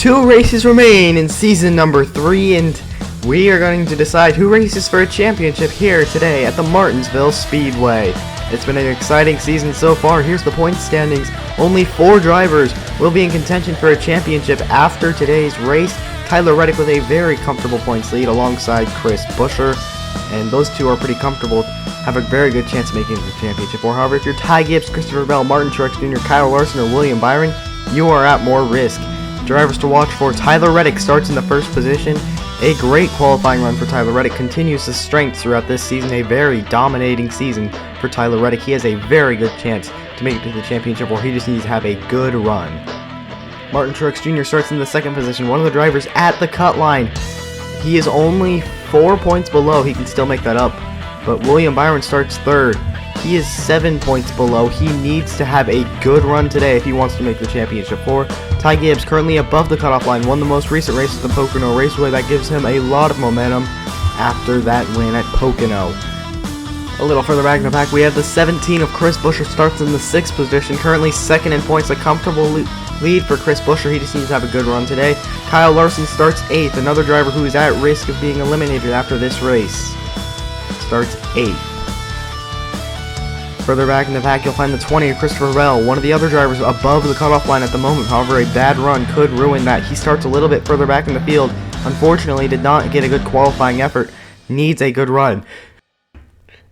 2 races remain in season number 3, and we are going to decide who races for a championship here today at the Martinsville Speedway. It's been an exciting season so far. Here's the point standings. Only 4 drivers will be in contention for a championship after today's race. Tyler Reddick with a very comfortable points lead alongside Chris Buescher, and those two are pretty comfortable, have a very good chance of making it to the championship. Or however, if you're Ty Gibbs, Christopher Bell, Martin Truex Jr., Kyle Larson, or William Byron, you are at more risk. Drivers to watch for: Tyler Reddick starts in the first position. A great qualifying run for Tyler Reddick continues his strength throughout this season. A very dominating season for Tyler Reddick. He has a very good chance to make it to the championship, or he just needs to have a good run. Martin Truex Jr. starts in the second position, one of the drivers at the cut line. He is only 4 points below. He can still make that up. But William Byron starts third. He is 7 points below. He needs to have a good run today if he wants to make the championship. For Ty Gibbs, currently above the cutoff line, won the most recent race at the Pocono Raceway. That gives him a lot of momentum after that win at Pocono. A little further back in the pack, we have the 17 of Chris Buescher, starts in the 6th position, currently second in points, a comfortable lead for Chris Buescher. He just needs to have a good run today. Kyle Larson starts 8th, another driver who is at risk of being eliminated after this race. Starts 8th. Further back in the pack, you'll find the 20 of Christopher Bell, one of the other drivers above the cutoff line at the moment. However, a bad run could ruin that. He starts a little bit further back in the field. Unfortunately, did not get a good qualifying effort. Needs a good run.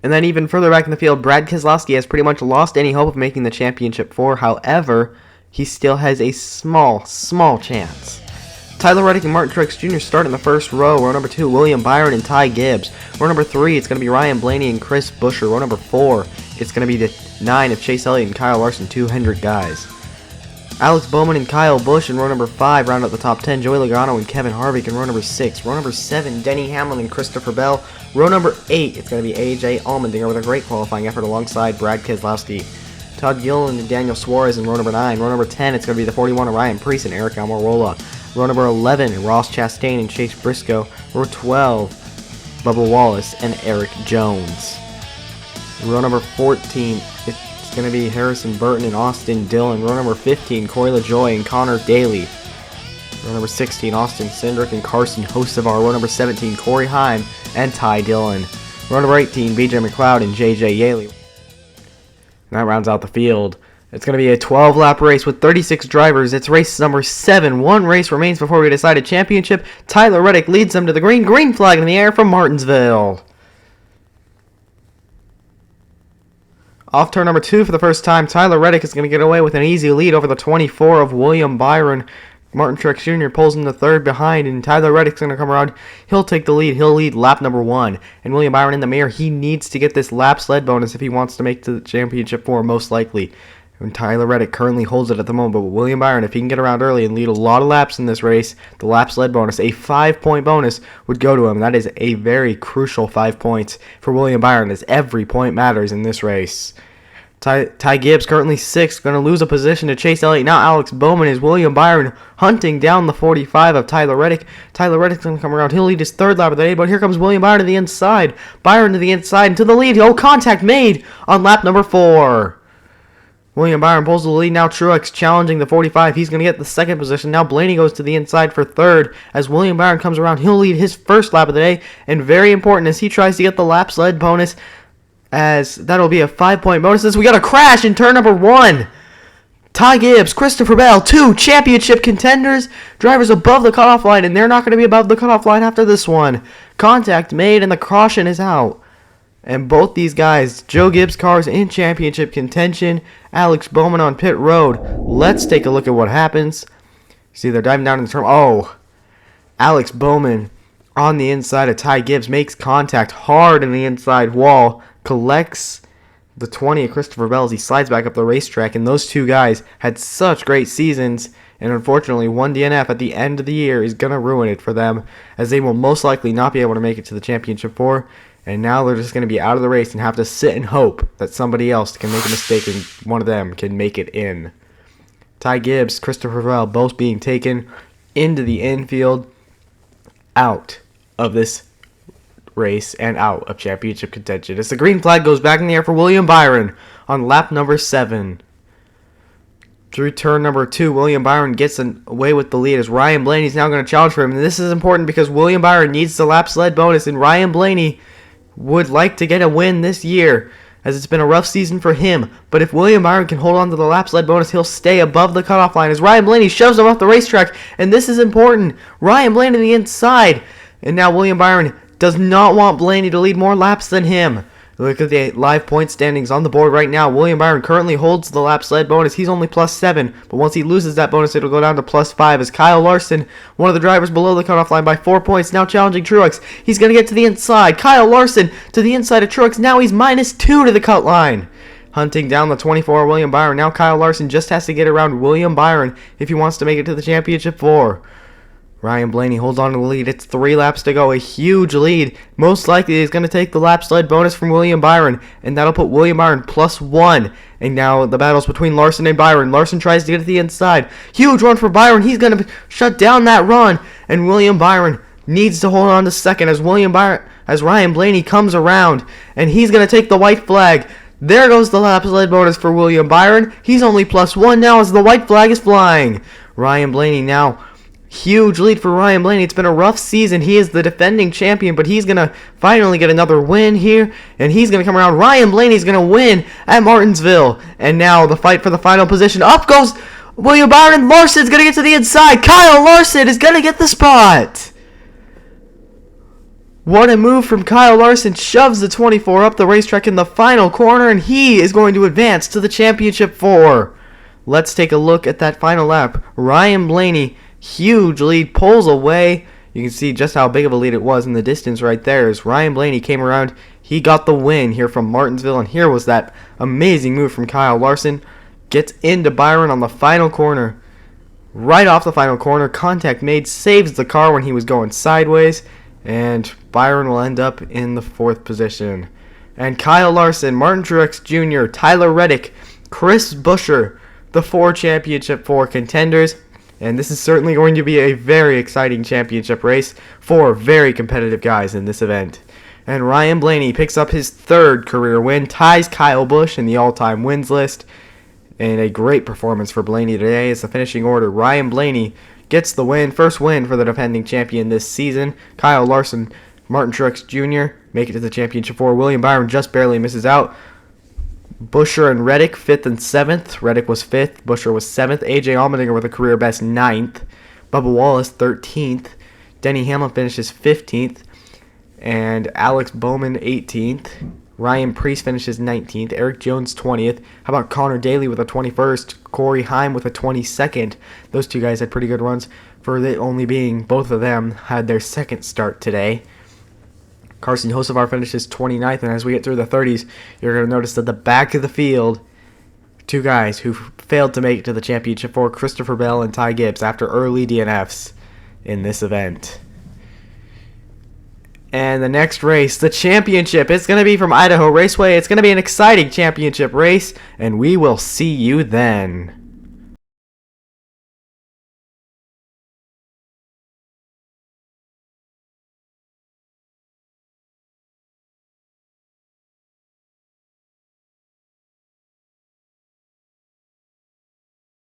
And then even further back in the field, Brad Keselowski has pretty much lost any hope of making the championship 4. However, he still has a small chance. Tyler Reddick and Martin Truex Jr. start in the first row. Row number 2, William Byron and Ty Gibbs. Row number 3, it's going to be Ryan Blaney and Chris Buescher. Row number 4, it's going to be the 9 of Chase Elliott and Kyle Larson, 200 guys. Alex Bowman and Kyle Busch in row number 5 round out the top 10. Joey Logano and Kevin Harvick in row number 6. Row number 7, Denny Hamlin and Christopher Bell. Row number 8, it's going to be AJ Allmendinger with a great qualifying effort alongside Brad Keselowski. Todd Gilliland and Daniel Suarez in row number 9. Row number 10, it's going to be the 41 of Ryan Preece and Eric Almirola. Row number 11, Ross Chastain and Chase Briscoe. Row 12, Bubba Wallace and Eric Jones. Row number 14, it's going to be Harrison Burton and Austin Dillon. Row number 15, Corey LaJoie and Connor Daly. Row number 16, Austin Cindric and Carson Hocevar. Row number 17, Corey Heim and Ty Dillon. Row number 18, BJ McLeod and JJ Yaley. And that rounds out the field. It's going to be a 12-lap race with 36 drivers. It's race number 7. One race remains before we decide a championship. Tyler Reddick leads them to the green flag in the air from Martinsville. Off turn number 2 for the first time, Tyler Reddick is going to get away with an easy lead over the 24 of William Byron. Martin Truex Jr. pulls into third behind, and Tyler Reddick's going to come around. He'll take the lead. He'll lead lap number 1. And William Byron in the mirror, he needs to get this lap sled bonus if he wants to make to the championship 4, most likely. And Tyler Reddick currently holds it at the moment, but William Byron, if he can get around early and lead a lot of laps in this race, the lap sled bonus, a 5-point bonus, would go to him. That is a very crucial 5 points for William Byron, as every point matters in this race. Ty Gibbs, currently 6th, going to lose a position to Chase Elliott. Now Alex Bowman is William Byron hunting down the 45 of Tyler Reddick. Tyler Reddick's going to come around. He'll lead his 3rd lap of the day, but here comes William Byron to the inside. Byron to the inside and to the lead. Oh, contact made on lap number 4. William Byron pulls the lead. Now Truex challenging the 45. He's going to get the 2nd position. Now Blaney goes to the inside for 3rd. As William Byron comes around, he'll lead his 1st lap of the day. And very important as he tries to get the lap sled bonus, as that'll be a 5-point bonus. As we got a crash in turn number 1. Ty Gibbs, Christopher Bell, 2 championship contenders. Drivers above the cutoff line, and they're not going to be above the cutoff line after this one. Contact made, and the caution is out. And both these guys, Joe Gibbs' cars in championship contention, Alex Bowman on pit road. Let's take a look at what happens. See, they're diving down in the turn. Oh, Alex Bowman on the inside of Ty Gibbs makes contact hard in the inside wall, collects the 20 of Christopher Bell as he slides back up the racetrack. And those two guys had such great seasons, and unfortunately one DNF at the end of the year is going to ruin it for them, as they will most likely not be able to make it to the championship 4. And now they're just going to be out of the race and have to sit and hope that somebody else can make a mistake and one of them can make it in. Ty Gibbs, Christopher Bell both being taken into the infield, out of this race and out of championship contention, as the green flag goes back in the air for William Byron on lap number 7. Through turn number 2, William Byron gets away with the lead as Ryan Blaney's now going to challenge for him. And this is important because William Byron needs the lap sled bonus, and Ryan Blaney would like to get a win this year, as it's been a rough season for him. But if William Byron can hold on to the lap sled bonus, he'll stay above the cutoff line as Ryan Blaney shoves him off the racetrack. And this is important. Ryan Blaney to the inside. And now William Byron does not want Blaney to lead more laps than him. Look at the live point standings on the board right now. William Byron currently holds the lap sled bonus. He's only +7, but once he loses that bonus, it'll go down to +5 as Kyle Larson, one of the drivers below the cutoff line by 4 points, now challenging Truex. He's going to get to the inside. Kyle Larson to the inside of Truex. Now he's -2 to the cut line. Hunting down the 24, William Byron. Now Kyle Larson just has to get around William Byron if he wants to make it to the championship 4. Ryan Blaney holds on to the lead. It's 3 laps to go. A huge lead. Most likely he's going to take the lap sled bonus from William Byron, and that'll put William Byron +1. And now the battle's between Larson and Byron. Larson tries to get to the inside. Huge run for Byron. He's going to shut down that run, and William Byron needs to hold on to second as Ryan Blaney comes around, and he's going to take the white flag. There goes the lap sled bonus for William Byron. He's only +1 now as the white flag is flying. Ryan Blaney now. Huge lead for Ryan Blaney. It's been a rough season. He is the defending champion, but he's going to finally get another win here, and he's going to come around. Ryan Blaney's going to win at Martinsville. And now the fight for the final position. Up goes William Byron. Larson's going to get to the inside. Kyle Larson is going to get the spot. What a move from Kyle Larson. Shoves the 24 up the racetrack in the final corner, and he is going to advance to the championship 4. Let's take a look at that final lap. Ryan Blaney, huge lead, pulls away. You can see just how big of a lead it was in the distance right there as Ryan Blaney came around. He got the win here from Martinsville, and here was that amazing move from Kyle Larson. Gets into Byron on the final corner. Right off the final corner, contact made, saves the car when he was going sideways, and Byron will end up in the 4th position. And Kyle Larson, Martin Truex Jr., Tyler Reddick, Chris Buescher, the 4 championship 4 contenders. And this is certainly going to be a very exciting championship race. 4 very competitive guys in this event. And Ryan Blaney picks up his 3rd career win, ties Kyle Busch in the all-time wins list. And a great performance for Blaney today as the finishing order. Ryan Blaney gets the win, first win for the defending champion this season. Kyle Larson, Martin Truex Jr. make it to the championship 4. William Byron just barely misses out. Buescher and Reddick 5th and 7th. Reddick was 5th. Buescher was 7th. A.J. Allmendinger with a career best 9th. Bubba Wallace 13th. Denny Hamlin finishes 15th. And Alex Bowman 18th. Ryan Preece finishes 19th. Eric Jones 20th. How about Connor Daly with a 21st? Corey Heim with a 22nd. Those 2 guys had pretty good runs for it only being both of them had their 2nd start today. Carson Hocevar finishes 29th, and as we get through the 30s, you're going to notice at the back of the field, 2 guys who failed to make it to the championship 4, Christopher Bell and Ty Gibbs, after early DNFs in this event. And the next race, the championship, it's going to be from Idaho Raceway. It's going to be an exciting championship race, and we will see you then.